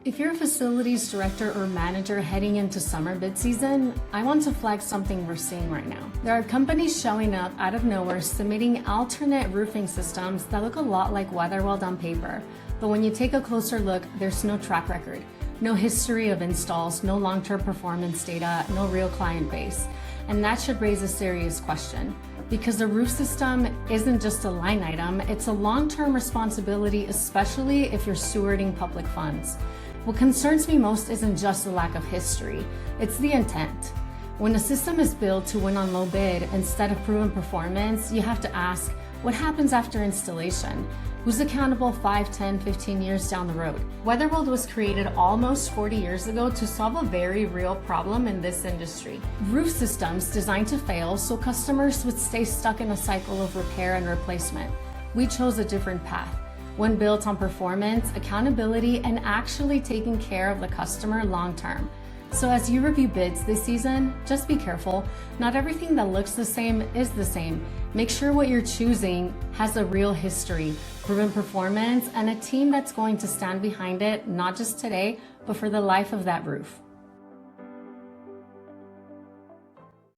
If you're a facilities director or manager heading into summer bid season, I want to flag something we're seeing right now. There are companies showing up out of nowhere submitting alternate roofing systems that look a lot like WeatherWeld on paper, but when you take a closer look, there's no track record, no history of installs, no long-term performance data, no real client base. And that should raise a serious question, because the roof system isn't just a line item, it's a long-term responsibility, especially if you're stewarding public funds. What concerns me most isn't just the lack of history, it's the intent. When a system is built to win on low bid instead of proven performance, you have to ask, what happens after installation? Who's accountable 5, 10, 15 years down the road? WeatherWeld was created almost 40 years ago to solve a very real problem in this industry. Roof systems designed to fail so customers would stay stuck in a cycle of repair and replacement. We chose a different path, one built on performance, accountability, and actually taking care of the customer long term. So as you review bids this season, just be careful. Not everything that looks the same is the same. Make sure what you're choosing has a real history, proven performance, and a team that's going to stand behind it, not just today, but for the life of that roof.